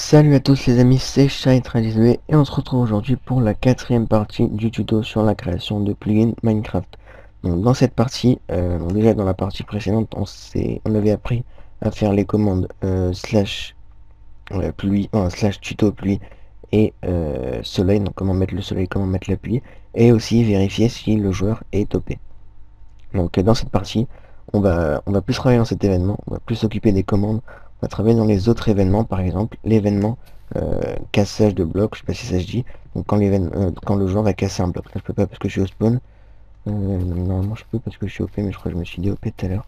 Salut à tous les amis, c'est Shai13 et on se retrouve aujourd'hui pour la quatrième partie du tuto sur la création de plugins Minecraft. Donc dans cette partie, déjà dans la partie précédente, on avait appris à faire les commandes slash pluie, slash tuto pluie et soleil, donc comment mettre le soleil, comment mettre la pluie, et aussi vérifier si le joueur est OP. Donc dans cette partie, on va plus travailler dans cet événement, on va plus s'occuper des commandes, on va travailler dans les autres événements, par exemple l'événement cassage de blocs, je sais pas si ça se dit, donc quand le joueur va casser un bloc. Là je peux pas parce que je suis au spawn. Normalement je peux parce que je suis OP, mais je crois que je me suis dit OP tout à l'heure.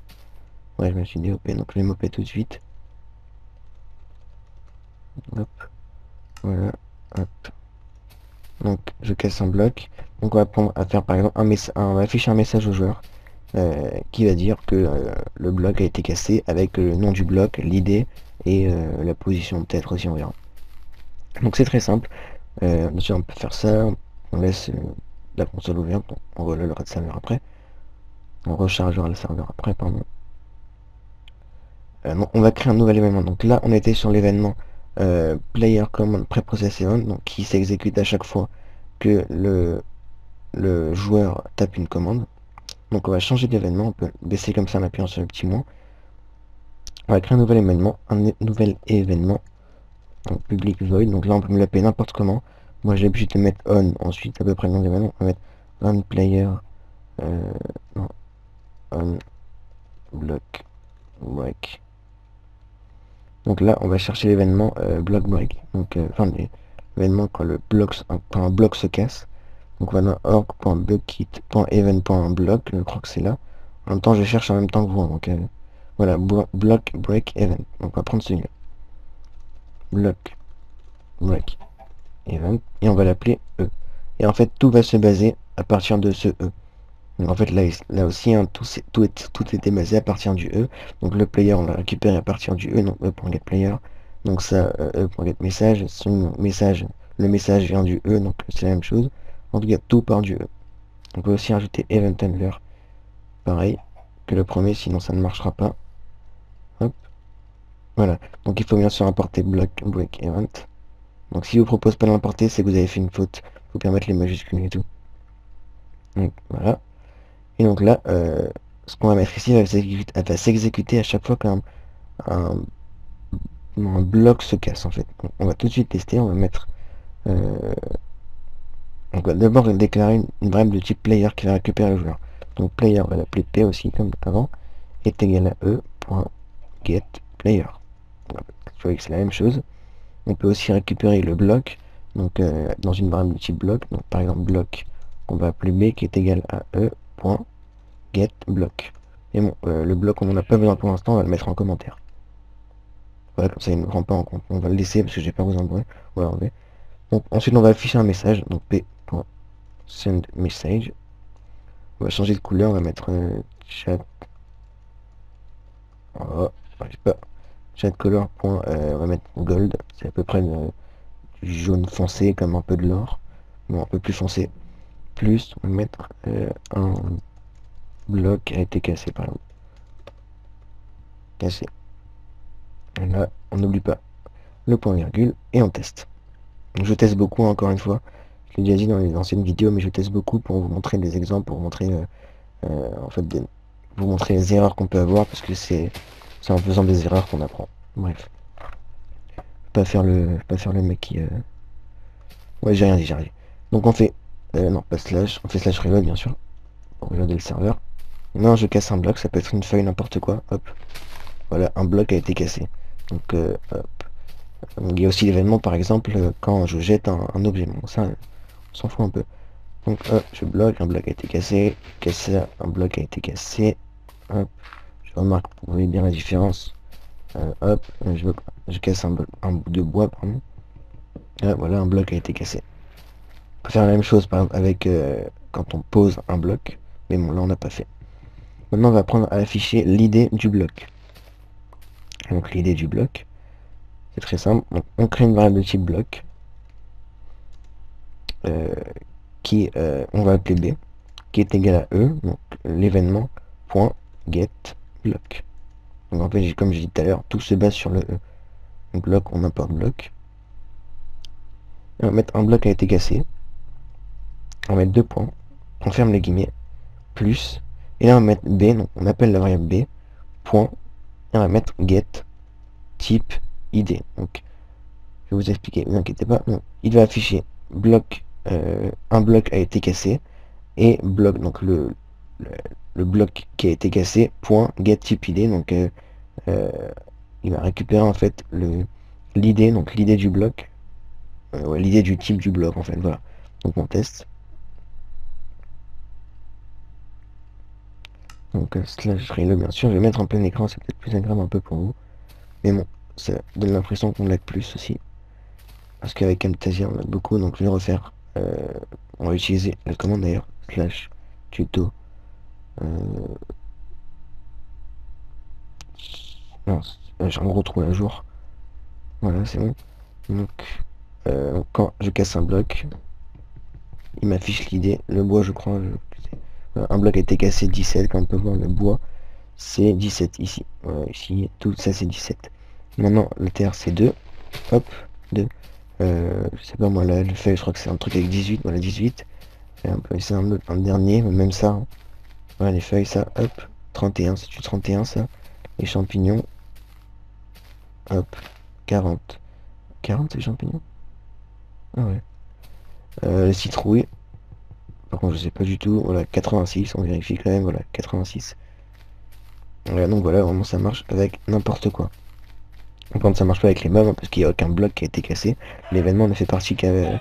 Ouais, je me suis dit OP, donc je vais m'OP tout de suite. Hop, voilà, hop. Donc je casse un bloc. Donc on va prendre à faire par exemple on va afficher un message au joueur. Qui va dire que le bloc a été cassé avec le nom du bloc, l'idée et la position peut-être aussi on verra. Donc c'est très simple. Déjà on peut faire ça, on laisse la console ouverte, on relèvera le serveur après. On rechargera le serveur après, pardon. Donc on va créer un nouvel événement. Donc là on était sur l'événement player command preprocess event, donc qui s'exécute à chaque fois que le joueur tape une commande. Donc on va changer d'événement, on peut baisser comme ça en appuyant sur le petit moins. On va créer un nouvel événement, donc public void. Donc là on peut me l'appeler n'importe comment. Moi j'ai l'habitude de mettre on, ensuite à peu près le nom d'événement, on va mettre on player, non, on block break. Donc là on va chercher l'événement block break, donc enfin l'événement quand quand un bloc se casse. Donc on va dans org.blockit.event.block, je crois que c'est là. En même temps je cherche en même temps que vous, donc voilà, block break event. Donc on va prendre celui-là. Block break event et on va l'appeler E. Et en fait tout va se baser à partir de ce E. Donc en fait là aussi hein, tout était basé à partir du E. Donc le player on l'a récupéré à partir du E, donc E.getPlayer. Donc ça E.getMessage, son message, le message vient du E, donc c'est la même chose. En tout cas tout part du E. On peut aussi rajouter event handler, pareil que le premier, sinon ça ne marchera pas. Hop. Voilà. Donc il faut bien sûr importer block break event. Donc si je vous propose pas de l'importer, c'est que vous avez fait une faute. Il faut bien mettre les majuscules et tout. Donc voilà. Et donc là, ce qu'on va mettre ici va s'exécuter à chaque fois qu'un un, un bloc se casse en fait. Donc, on va tout de suite tester, on va mettre... on va d'abord déclarer une variable de type player qui va récupérer le joueur. Donc player, on va l'appeler P aussi comme avant, est égal à E.getPlayer. Vous voyez que c'est la même chose. On peut aussi récupérer le bloc, donc dans une variable de type bloc, donc par exemple bloc, on va appeler B qui est égal à E.getBlock. Et bon, le bloc on n'en a pas besoin pour l'instant, on va le mettre en commentaire. Voilà, comme ça il ne prend pas en compte. On va le laisser parce que j'ai pas besoin de bruit. On va l'enlever. Donc ensuite on va afficher un message, donc P.sendMessage. On va changer de couleur, on va mettre chat. Oh, je sais pas. Chat color. On va mettre gold, c'est à peu près du jaune foncé comme un peu de l'or. Bon, un peu plus foncé. Plus, on va mettre un bloc a été cassé par exemple. Cassé. Et là, on n'oublie pas le point virgule et on teste. Donc, je teste beaucoup encore une fois. Je l'ai déjà dit dans les anciennes vidéos, mais je teste beaucoup pour vous montrer des exemples, pour vous montrer en fait vous montrer les erreurs qu'on peut avoir parce que c'est en faisant des erreurs qu'on apprend. Bref. Pas faire le mec qui. Ouais, j'ai rien dit, j'ai rien dit. Donc on fait. Non, pas slash, on fait slash reload bien sûr. Pour reloader le serveur. Non, je casse un bloc, ça peut être une feuille, n'importe quoi. Hop. Voilà, un bloc a été cassé. Donc hop. Il y a aussi l'événement par exemple quand je jette un objet. Bon, ça, on s'en fout un peu. Donc hop, je bloque, un bloc a été cassé. Cassé, un bloc a été cassé. Hop. Je remarque, vous voyez bien la différence. Hop, je casse un bout de bois, pardon. Ah, voilà, un bloc a été cassé. On peut faire la même chose par exemple avec quand on pose un bloc, mais bon là on n'a pas fait. Maintenant on va apprendre à afficher l'idée du bloc. Donc l'idée du bloc, c'est très simple. Donc, on crée une variable de type bloc qui on va appeler B, qui est égal à E, donc l'événement point get bloc. Donc en fait comme j'ai dit tout à l'heure, tout se base sur le E. Donc bloc, on importe bloc. On va mettre un bloc a été cassé. On va mettre 2 points. On ferme les guillemets. Plus. Et là on va mettre B, donc on appelle la variable B. Point. Et on va mettre get type id. Donc je vais vous expliquer, ne vous inquiétez pas. Donc, il va afficher bloc, un bloc a été cassé. Et bloc, donc le bloc qui a été cassé, point get type id. Donc il va récupérer en fait l'id, donc l'idée du bloc, ouais, l'idée du type du bloc en fait, voilà. Donc on teste. Donc slash reload, bien sûr, je vais mettre en plein écran, c'est peut-être plus agréable un peu pour vous. Mais bon, ça donne l'impression qu'on lag plus aussi. Parce qu'avec Camtasia on lag beaucoup, donc je vais refaire. On va utiliser la commande d'ailleurs, slash tuto. Non, j'ai un gros trou à jour. Voilà, c'est bon. Donc quand je casse un bloc, il m'affiche l'idée. Le bois, je crois, un bloc a été cassé 17, comme on peut voir, le bois c'est 17 ici. Ici, tout ça c'est 17. Maintenant, le terre c'est 2. Hop, 2. Je sais pas moi, là, le feuille, je crois que c'est un truc avec 18. Voilà, 18. Et on peut essayer un dernier, même ça. Hein. Voilà, les feuilles, ça, hop. 31, c'est du 31, ça. Les champignons, hop. 40. 40, c'est champignons? Ah ouais. Les citrouilles. Par contre, je sais pas du tout. Voilà, 86, on vérifie quand même. Voilà, 86. Voilà, donc voilà, vraiment ça marche avec n'importe quoi. Quand ça marche pas avec les mobs, parce qu'il n'y a aucun bloc qui a été cassé, l'événement ne fait partie qu'à... Bon,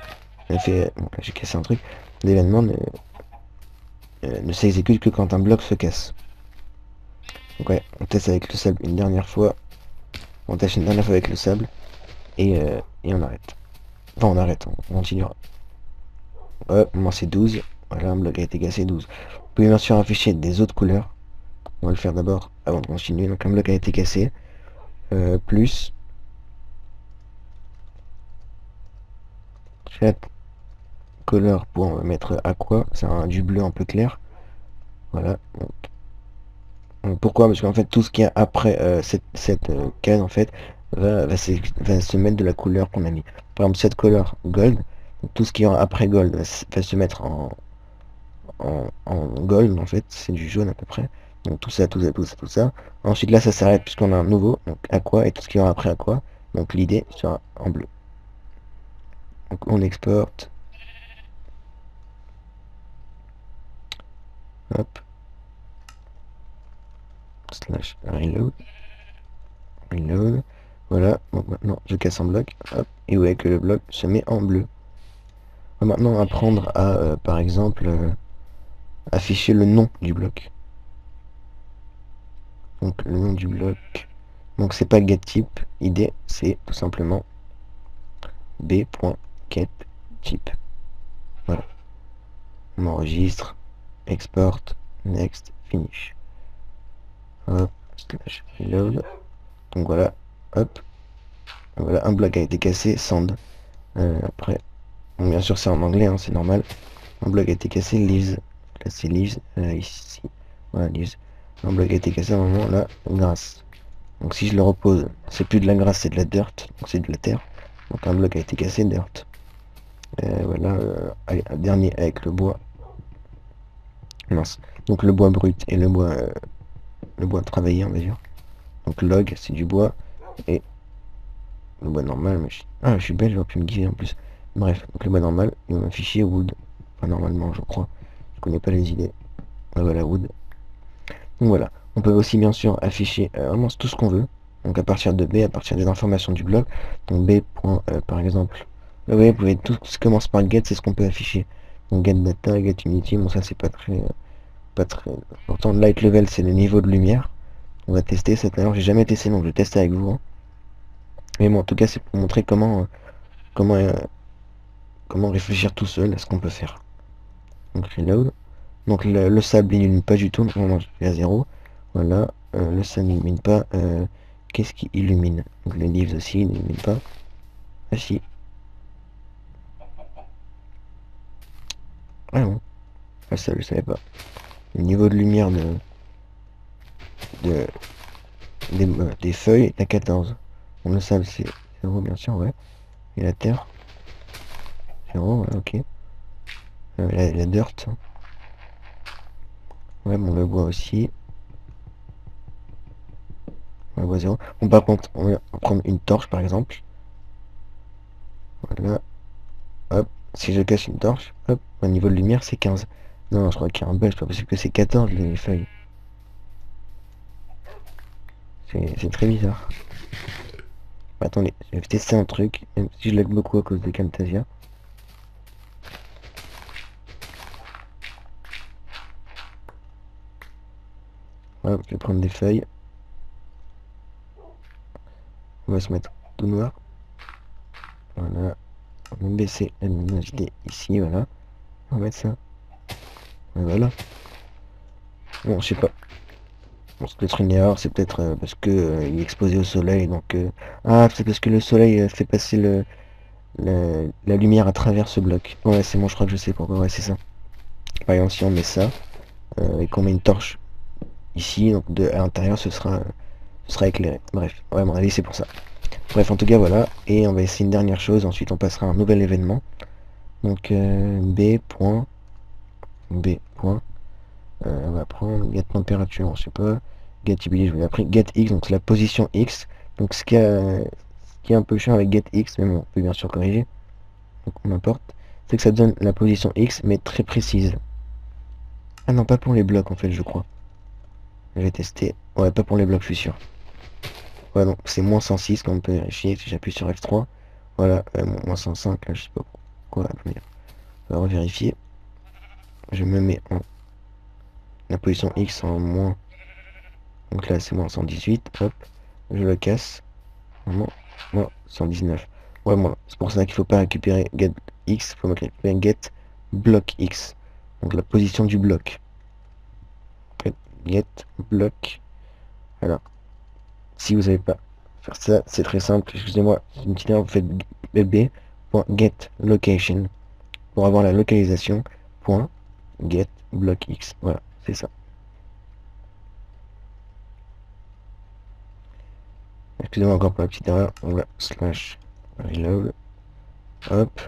là j'ai cassé un truc. L'événement ne s'exécute que quand un bloc se casse. Donc ouais, on teste avec le sable une dernière fois. On teste une dernière fois avec le sable. Et on arrête. Enfin on arrête, on continuera. Hop, moi c'est 12. Voilà, un bloc a été cassé, 12. Vous pouvez bien sûr afficher des autres couleurs. On va le faire d'abord avant de continuer. Donc un bloc a été cassé. Plus chat color pour on va mettre aqua, c'est du bleu un peu clair. Voilà. Donc, pourquoi? Parce qu'en fait tout ce qui est après cette case en fait va se mettre de la couleur qu'on a mis. Par exemple cette couleur gold, donc, tout ce qui est après gold va se mettre en gold en fait, c'est du jaune à peu près. Donc tout ça, tout ça, tout ça, tout ça. Ensuite là ça s'arrête puisqu'on a un nouveau, donc aqua et tout ce qui est après aqua. Donc l'idée sera en bleu. Donc on exporte. Hop. Slash reload. Reload. Voilà. Donc maintenant je casse un bloc. Hop. Et vous voyez que le bloc se met en bleu. On va maintenant apprendre à, par exemple, afficher le nom du bloc. Donc le nom du bloc. Donc c'est pas getType. ID, c'est tout simplement b.getType. Voilà. On enregistre. Export. Next. Finish. Hop. Slash reload. Donc voilà. Hop. Voilà, un bloc a été cassé. Sand. Après. Bon, bien sûr c'est en anglais, hein, c'est normal. Un bloc a été cassé, leaves. Là c'est leaves, ici. Voilà, leaves. Un bloc a été cassé à un moment, là, grasse. Donc si je le repose, c'est plus de la grasse, c'est de la dirt. Donc c'est de la terre. Donc un bloc a été cassé, dirt. Voilà, allez, un dernier avec le bois. Mince. Donc le bois brut et le bois travaillé, on va dire. Donc log, c'est du bois. Et le bois normal, mais ah, je suis belle, j'aurais pu me guider en plus. Bref, donc le bois normal, il va m'afficher wood. Enfin, normalement, je crois. Je connais pas les idées. Ah, voilà, wood. Donc voilà. On peut aussi bien sûr afficher vraiment tout ce qu'on veut. Donc à partir de B, à partir des informations du bloc. Donc B. Par exemple. Là, vous voyez, vous pouvez tout ce qui commence par get, c'est ce qu'on peut afficher. Donc get data, get unity. Bon, ça c'est pas très important. Light level, c'est le niveau de lumière. On va tester cette alors j'ai jamais testé, donc je teste avec vous. Hein. Mais bon, en tout cas, c'est pour montrer comment comment réfléchir tout seul à ce qu'on peut faire. Donc reload. Donc le sable n'illumine pas du tout, donc on est à 0. Voilà, le sable n'illumine pas. Qu'est-ce qui illumine? Donc les leaves aussi n'illuminent pas. Ah si. Ah non. Ah ça je savais pas. Le niveau de lumière de des feuilles est à 14. Bon, le sable c'est 0 bien sûr, ouais. Et la terre. 0, ouais, ok. La dirt. Ouais, bon, le bois aussi. Le bois 0. Bon, par contre, on va prendre une torche, par exemple. Voilà, hop. Si je casse une torche, hop, au niveau de lumière, c'est 15. Non, je crois qu'il y a un bug, c'est pas possible que c'est 14 les feuilles. C'est très bizarre. Bah, attendez, je vais tester un truc, même si je lag beaucoup à cause de Camtasia. Voilà, je vais prendre des feuilles. On va se mettre tout noir. Voilà. On va baisser la luminosité ici, voilà. On va mettre ça. Et voilà. Bon, je sais pas. Bon, c'est peut-être une erreur, c'est peut-être parce que il est exposé au soleil, donc... Ah, c'est parce que le soleil fait passer la lumière à travers ce bloc. Ouais, c'est bon, je crois que je sais pourquoi, ouais, c'est ça. Par exemple, si on met ça, et qu'on met une torche ici, donc à l'intérieur, ce sera éclairé. Bref, ouais, à mon avis, c'est pour ça. Bref, en tout cas, voilà. Et on va essayer une dernière chose, ensuite on passera à un nouvel événement. Donc, B. B. On va prendre get température, je sais pas. Get IBD, je vous l'ai appris. Get X, donc c'est la position X. Donc ce qui est un peu chiant avec get X, mais bon, on peut bien sûr corriger. Donc on importe. C'est que ça donne la position X, mais très précise. Ah non, pas pour les blocs en fait, je crois. Je vais tester. Ouais, pas pour les blocs, je suis sûr. Ouais, donc c'est moins 106, comme on peut vérifier si j'appuie sur F3. Voilà, moins 105, là, je sais pas pourquoi. On va revérifier. Je me mets en la position X en moins. Donc là, c'est moins 118. Hop, je le casse. Vraiment, moi, 119. Ouais, moi, c'est pour ça qu'il faut pas récupérer get X, il faut récupérer get block X. Donc la position du bloc. Get block. Alors, si vous savez pas faire ça, c'est très simple. Excusez-moi, c'est une petite erreur. Vous faites bb.get location pour avoir la localisation. Point get block X. Voilà, c'est ça. Excusez-moi encore pour la petite erreur. On va slash reload. Hop.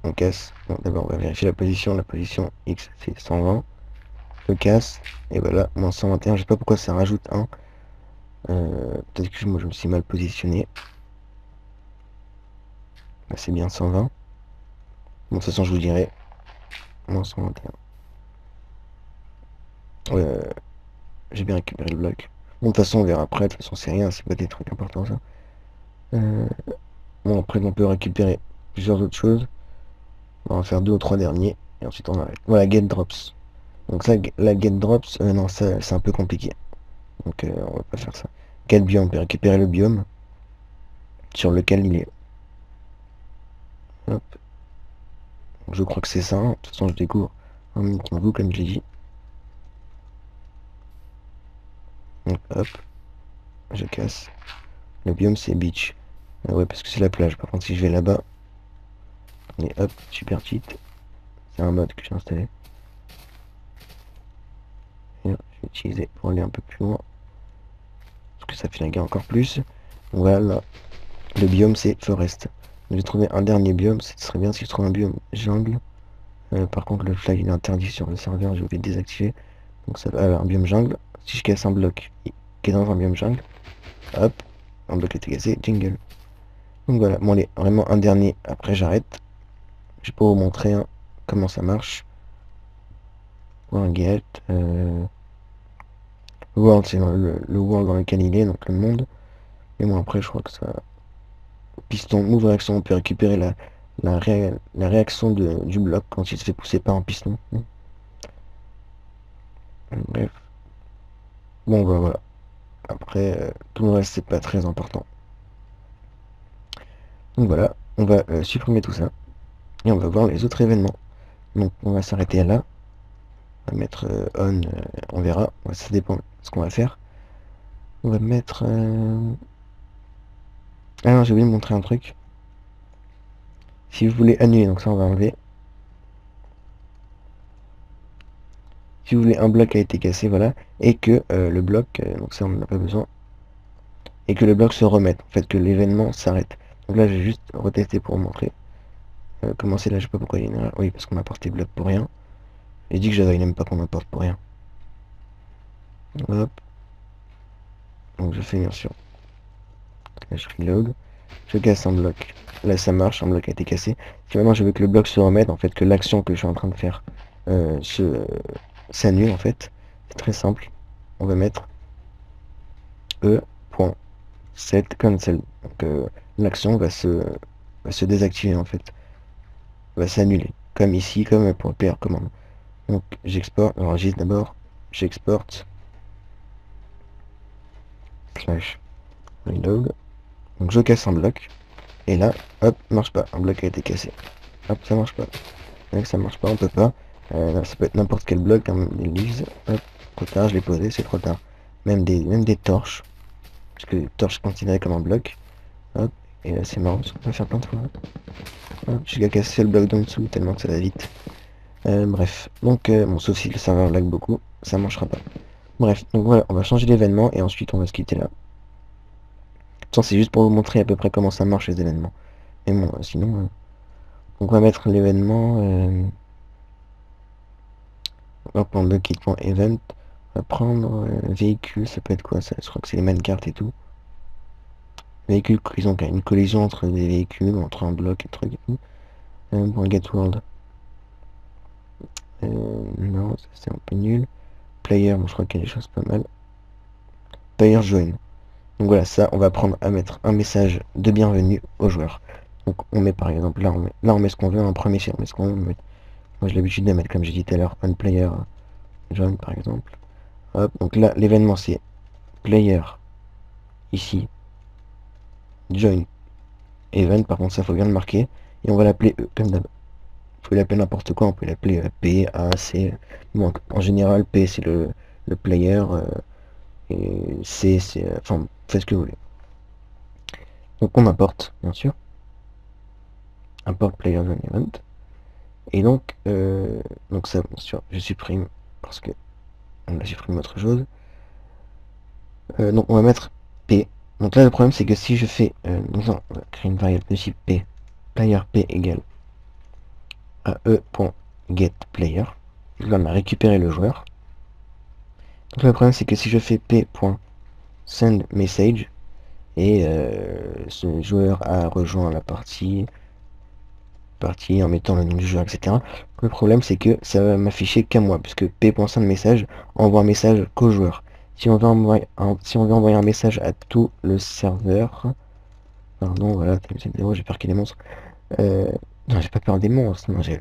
On casse. Bon, d'abord, on va vérifier la position. La position X, c'est 120. Je casse. Et voilà, moins 121. Je sais pas pourquoi ça rajoute 1. Peut-être que moi, je me suis mal positionné. Là, c'est bien 120. Bon, de toute façon, je vous dirai. Moins 121. Ouais, j'ai bien récupéré le bloc. Bon, de toute façon, on verra après. De toute façon, c'est rien. C'est pas des trucs importants, ça. Bon, après, on peut récupérer plusieurs autres choses. On va faire 2 ou 3 derniers. Et ensuite, on arrête. Voilà, get drops. Donc ça, la get drops, non, ça, c'est un peu compliqué. Donc, on va pas faire ça. Get biome, on peut récupérer le biome sur lequel il est. Hop. Donc, je crois que c'est ça. De toute façon, je découvre en même temps que vous, comme je l'ai dit. Donc, hop. Je casse. Le biome, c'est beach. Ah ouais, parce que c'est la plage. Par contre, si je vais là-bas, on est hop, super cheat. C'est un mode que j'ai installé. Et là, je vais utiliser pour aller un peu plus loin. Parce que ça fait la guerre encore plus. Voilà. Le biome, c'est forest. J'ai trouvé un dernier biome. Ce serait bien si je trouve un biome jungle. Par contre, le flag il est interdit sur le serveur. Je vais le désactiver. Donc ça va avoir un biome jungle. Si je casse un bloc qui est dans un biome jungle, hop, un bloc était cassé, jingle. Donc voilà, bon allez, vraiment un dernier, après j'arrête. Je vais pas vous montrer comment ça marche. World get, world c'est le world dans lequel il est, donc le monde. Et bon après je crois que ça... Piston, move réaction, on peut récupérer la réaction du bloc quand il se fait pousser par un piston. Bref. Bon bah voilà. Après, tout le reste c'est pas très important. Donc voilà, on va supprimer tout ça. Et on va voir les autres événements. Donc on va s'arrêter là. On va mettre on, on verra. Ouais, ça dépend de ce qu'on va faire. On va mettre... Ah non, j'ai oublié de montrer un truc. Si vous voulez annuler, donc ça on va enlever. Si vous voulez un bloc a été cassé, voilà. Et que le bloc, donc ça on n'en a pas besoin. Et que le bloc se remette. En fait, que l'événement s'arrête. Donc là j'ai juste retesté pour vous montrer. commencer là, je sais pas pourquoi il y a une erreur. Oui, parce qu'on apporte les blocs pour rien. J'ai dit que Java il n'aime pas qu'on apporte pour rien. Hop. Donc je fais bien sûr. Là je reload. Je casse un bloc. Là ça marche, un bloc a été cassé. Si maintenant je veux que le bloc se remette, en fait, que l'action que je suis en train de faire s'annule en fait. C'est très simple. On va mettre e.set cancel. Donc l'action va se désactiver en fait. Va s'annuler. Comme ici, comme pour le player command. Donc j'exporte, j'enregistre d'abord, j'exporte, slash reload. Donc je casse un bloc. Et là, hop, marche pas. Un bloc a été cassé. Hop, ça marche pas. Là, ça marche pas, on peut pas. Là, ça peut être n'importe quel bloc, hein, des leaves. Hop, trop tard, je l'ai posé, c'est trop tard. Même des torches. Parce que les torches sont considérées comme un bloc. Hop, et là c'est marrant, parce qu'on peut faire plein de fois. Hop, j'ai cassé le bloc d'en dessous, tellement que ça va vite. Bref, donc, bon, sauf si le serveur lag beaucoup, ça marchera pas. Bref, donc voilà, on va changer d'événement et ensuite on va se quitter là. C'est juste pour vous montrer à peu près comment ça marche les événements. Mais bon, sinon, donc on va mettre l'événement. On va prendre le kit.event. On va prendre véhicule, ça peut être quoi ça? Je crois que c'est les manecarts et tout. Véhicule, ils ont une collision entre des véhicules, entre un bloc et truc et tout. Pour get world. Non, ça c'est un peu nul. Player, bon, je crois qu'il y a des choses pas mal. Player join. Donc voilà, ça, on va prendre à mettre un message de bienvenue aux joueurs. Donc on met par exemple, là on met ce qu'on veut, en premier on met ce qu'on veut. Moi j'ai l'habitude de mettre, comme j'ai dit tout à l'heure, un player join par exemple. Hop, donc là l'événement c'est player ici join event, par contre ça faut bien le marquer, et on va l'appeler E comme d'hab. Vous pouvez l'appeler n'importe quoi, on peut l'appeler P, A, C. Bon, en général P c'est le player, et C c'est, enfin faites ce que vous voulez. Donc on importe bien sûr, import player join event, et donc ça bien sûr je supprime parce que on a supprimé autre chose. Donc on va mettre P. Donc là le problème c'est que si je fais on va créer une variable de type P, player P égale à e.getPlayer. Là on a récupéré le joueur. Donc le problème c'est que si je fais p.sendMessage et ce joueur a rejoint la partie en mettant le nom du joueur, etc. Le problème c'est que ça va m'afficher qu'à moi, puisque p.sendMessage envoie un message qu'au joueur. Si on veut envoyer un message à tout le serveur, pardon, voilà, j'ai peur qu'il y ait des monstres. Non, j'ai pas peur des monstres, non, j'ai...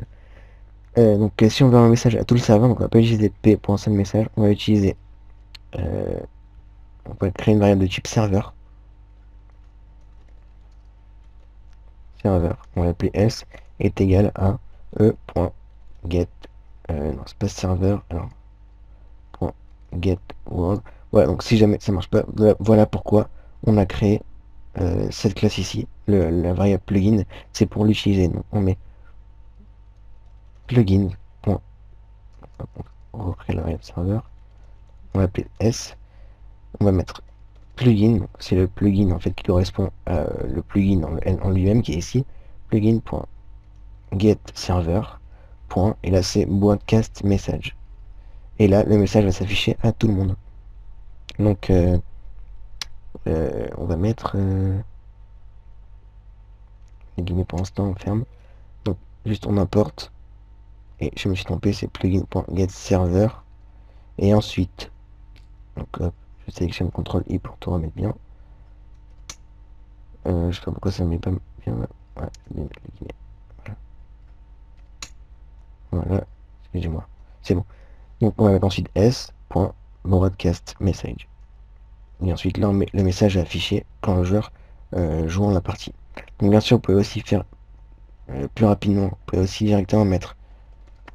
donc si on veut un message à tout le serveur, donc on va pas utiliser p.sendMessage, on va utiliser, on peut créer une variable de type serveur, on va l'appeler s, est égal à e.get, non c'est pas serveur, alors, .get world, voilà, donc si jamais ça marche pas, voilà pourquoi on a créé cette classe ici, la variable plugin, c'est pour l'utiliser, donc on met plugin, on va créer la variable serveur, on va appeler s, on va mettre plugin, c'est le plugin en fait qui correspond à le plugin en lui-même qui est ici, plugin.getServer, et là c'est broadcast message. Et là le message va s'afficher à tout le monde. Donc on va mettre les guillemets pour l'instant on ferme. Donc juste on importe, et je me suis trompé, c'est plugin.getServer, et ensuite donc hop, je sélectionne CTRL I pour tout remettre bien. Je sais pas pourquoi ça ne met pas bien. Ouais, bien mettre les guillemets. Voilà, excusez-moi. C'est bon. Donc on va mettre ensuite s.broadcast message. Et ensuite là on met le message à afficher quand le joueur joue la partie. Donc bien sûr vous pouvez aussi faire plus rapidement, vous pouvez aussi directement mettre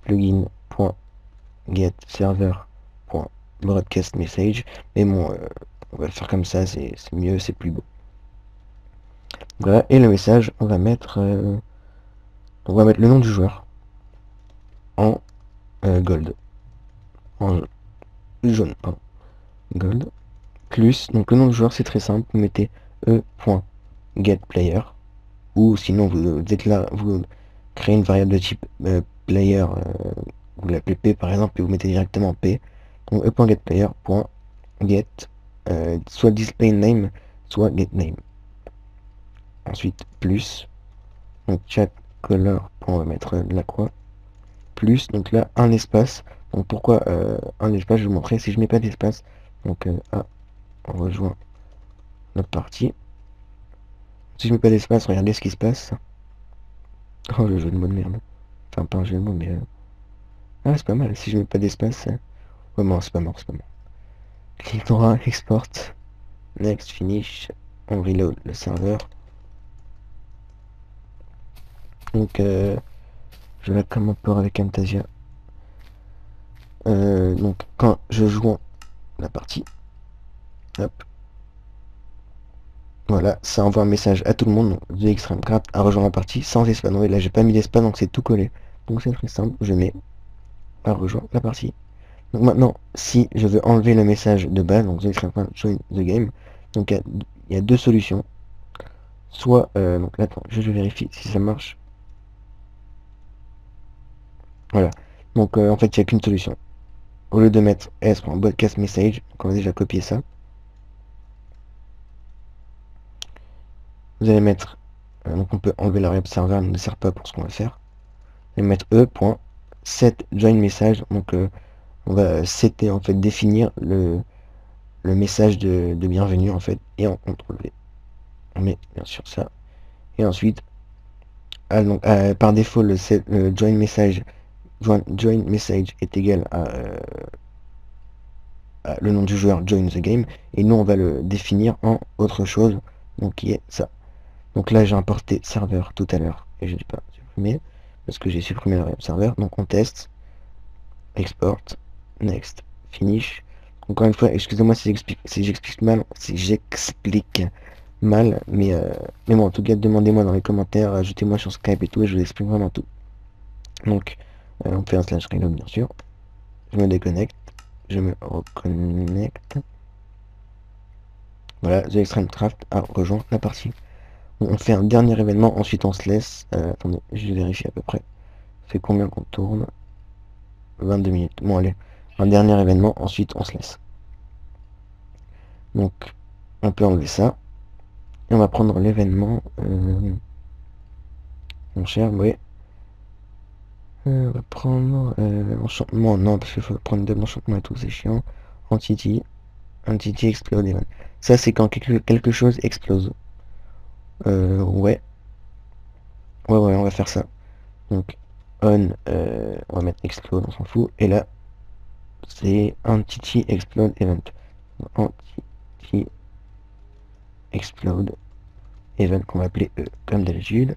plugin.getServer.broadcast message. Mais bon, on va le faire comme ça, c'est mieux, c'est plus beau. Voilà, et le message, on va mettre le nom du joueur en gold, en jaune, pardon. Gold, plus, donc le nom du joueur c'est très simple, vous mettez e.getPlayer, ou sinon vous créer une variable de type player, vous l'appelez P par exemple, et vous mettez directement P. Donc e.getPlayer.get soit display name, soit get name. Ensuite, plus, donc chat color, on va mettre la croix, plus, donc là, un espace. Donc pourquoi un espace, je vais vous montrer, si je mets pas d'espace, donc on rejoint notre partie. Si je mets pas d'espace, regardez ce qui se passe. Oh, le jeu de mots de merde. Enfin, pas un jeu de mots, mais... Ah, c'est pas mal, si je mets pas d'espace... Ouais, bon, c'est pas mort, c'est pas mort. Clique droit, export, next, finish, on reload le serveur. Donc, je la comme un peu avec Camtasia. Donc, quand je joue la partie, hop, voilà, ça envoie un message à tout le monde. Donc, The Extreme Craft a rejoint la partie sans espace. Non, et là, j'ai pas mis d'espace, donc c'est tout collé. Donc, c'est très simple, je mets a rejoint la partie. Donc maintenant, si je veux enlever le message de base, donc The Extreme Craft join the game, donc il y a deux solutions. Soit, donc là, attends, je vérifie si ça marche. Voilà. Donc en fait, il n'y a qu'une solution. Au lieu de mettre s.broadcast message, donc on va déjà copier ça. Vous allez mettre, donc on peut enlever la variable serveur, elle ne sert pas pour ce qu'on va faire. Vous allez mettre e.set join message, donc on va setter, en fait, définir le message de bienvenue, en fait, et en CTRL V. On met bien sûr ça. Et ensuite, donc, par défaut, le join message est égal à le nom du joueur join the game, et nous on va le définir en autre chose, donc qui est ça. Donc là j'ai importé serveur tout à l'heure et je n'ai pas supprimé parce que j'ai supprimé la variable serveur. Donc on teste, export, next, finish. Encore une fois, excusez-moi si j'explique mal, mais bon, en tout cas demandez-moi dans les commentaires, ajoutez-moi sur Skype et tout, et je vous explique vraiment tout. Donc on fait un slash reload bien sûr, je me déconnecte, je me reconnecte. Voilà, The Extreme Craft a rejoint la partie. On fait un dernier événement, ensuite on se laisse. Attendez, je vérifie à peu près. C'est combien qu'on tourne? 22 minutes. Bon allez, un dernier événement, ensuite on se laisse. Donc, on peut enlever ça. Et on va prendre l'événement. Mon cher, oui. On va prendre enchantement, non, parce qu'il faut prendre de l'enchantement et tout, c'est chiant. Entity explode event. Ça c'est quand quelque chose explose. Ouais. Ouais, on va faire ça. Donc, on va mettre explode, on s'en fout. Et là, c'est entity explode event. Entity explode event qu'on va appeler E, comme d'habitude.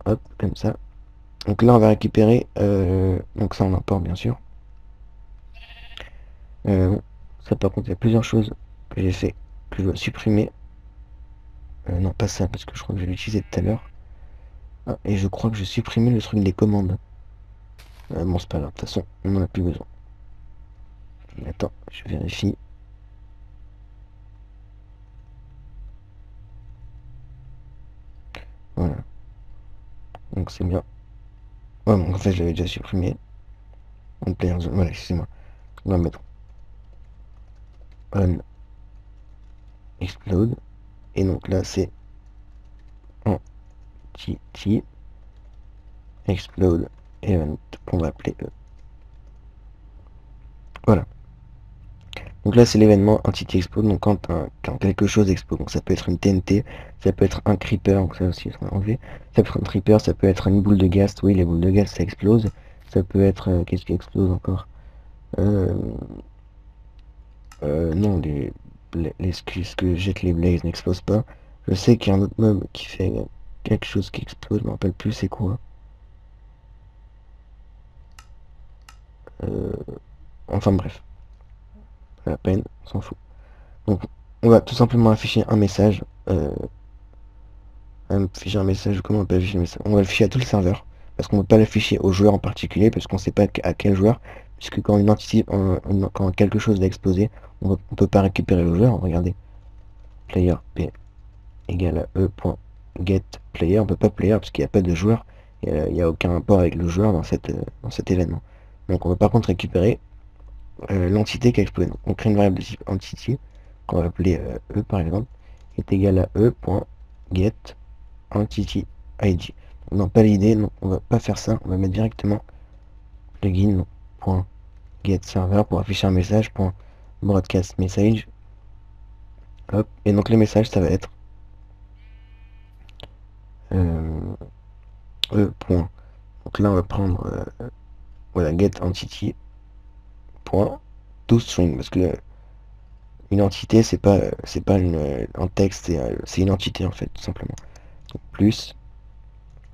Hop, comme ça. Donc là, on va récupérer, donc ça on importe bien sûr. Ça par contre, il y a plusieurs choses que j'ai fait, que je dois supprimer. Non, pas ça, parce que je crois que je vais l'utiliser tout à l'heure. Ah, et je crois que j'ai supprimé le truc des commandes. Bon, c'est pas grave, de toute façon, on n'en a plus besoin. Mais attends, je vérifie. Voilà. Donc c'est bien. Ouais, bon, en fait, je l'avais déjà supprimé. On player zone. Voilà, excusez-moi. On va mettre on explode. Et donc là, c'est entity explode event qu'on va appeler E. Voilà. Donc là, c'est l'événement entity explode. Donc quand quelque chose explose, donc ça peut être une TNT, ça peut être un creeper, donc ça aussi, on va enlever. Ça peut être un creeper, ça peut être une boule de gaz. Oui, les boules de gaz, ça explose. Ça peut être, qu'est-ce qui explose encore? Non, ce que jette les blazes n'explose pas. Je sais qu'il y a un autre mob qui fait quelque chose qui explose, je me rappelle plus c'est quoi. Enfin bref, à la peine, on s'en fout. Donc on va tout simplement afficher un message. Afficher un message, comment on peut afficher un message? On va l'afficher à tout le serveur. Parce qu'on ne peut pas l'afficher au joueur en particulier, parce qu'on ne sait pas à quel joueur. Puisque quand une entité, quand quelque chose va exploser, on ne peut pas récupérer le joueur. Regardez. Player P égale à E.getPlayer. On peut pas player parce qu'il n'y a pas de joueur. Il n'y a aucun rapport avec le joueur dans cet événement. Donc on va par contre récupérer l'entité qui a explosé. Donc on crée une variable de type entity, qu'on va appeler E par exemple, est égal à E.get entity id. Non, pas l'idée, non, on va pas faire ça, on va mettre directement plugin.get server pour afficher un message, .broadcast message. Hop, et donc le message ça va être E. Donc là on va prendre voilà, get entity point toString parce que une entité c'est pas un texte, c'est une entité en fait tout simplement. Donc, plus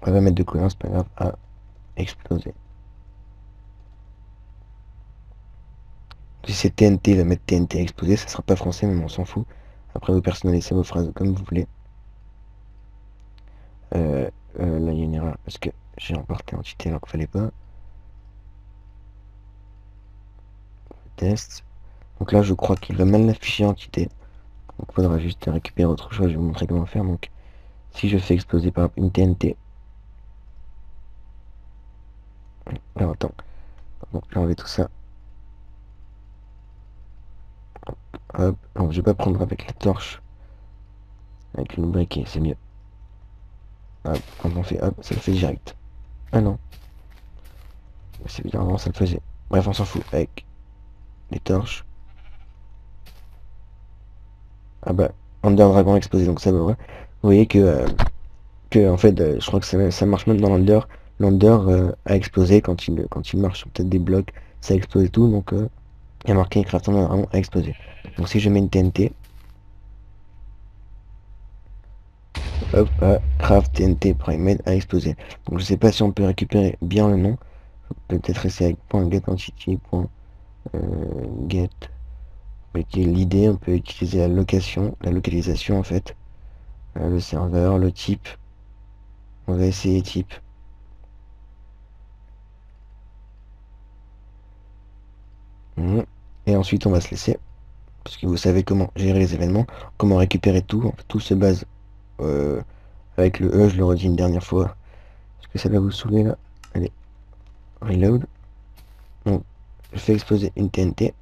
on va mettre de côté, c'est pas grave, à exploser. Si c'est TNT, il va mettre TNT à exploser, ça sera pas français mais on s'en fout. Après vous personnalisez vos phrases comme vous voulez. Là il y a une erreur parce que j'ai emporté entité alors qu'il fallait pas. Test. Donc là je crois qu'il va mal afficher entité. Donc il faudra juste récupérer autre chose, je vais vous montrer comment faire. Donc si je fais exploser par une TNT. Alors attends. Bon, j'ai enlevé tout ça. Hop. Alors, je vais pas prendre avec la torche. Avec une briquet, c'est mieux. Hop, quand on fait hop, ça le fait direct. Ah non. C'est bien, avant ça le faisait. Bref, on s'en fout. Avec les torches. Ah bah, Ender Dragon explosé, donc ça va vrai. Vous voyez que en fait, je crois que ça marche même dans l'Under. L'Under a explosé quand il marche sur peut-être des blocs. Ça a explosé tout, donc il y a marqué Craft Ender Dragon a explosé. Donc si je mets une TNT, hop, Craft TNT Primate a explosé. Donc je sais pas si on peut récupérer bien le nom. Peut-être essayer avec .getEntity, .get. Mais qui est l'idée, on peut utiliser la location, la localisation en fait. Le serveur, le type. On va essayer type. Et ensuite on va se laisser. Parce que vous savez comment gérer les événements, comment récupérer tout. En fait, tout se base avec le E, je le redis une dernière fois. Parce que ça va vous saouler là. Allez, reload. Donc, je fais exploser une TNT.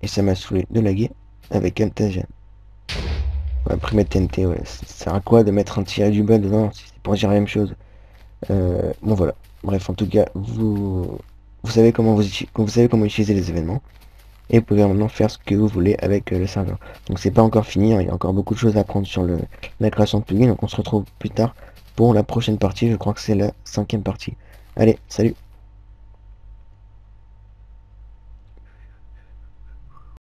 Et ça m'a saoulé de laguer avec un TGM. Après mettre TNT, ouais, ça sert à quoi de mettre un tiré du bas dedans? C'est pour dire la même chose. Bon voilà. Bref, en tout cas, vous savez vous savez comment utiliser les événements. Et vous pouvez maintenant faire ce que vous voulez avec le serveur. Donc c'est pas encore fini, hein, il y a encore beaucoup de choses à apprendre sur la création de plugins. Donc on se retrouve plus tard pour la prochaine partie. Je crois que c'est la 5e partie. Allez, salut!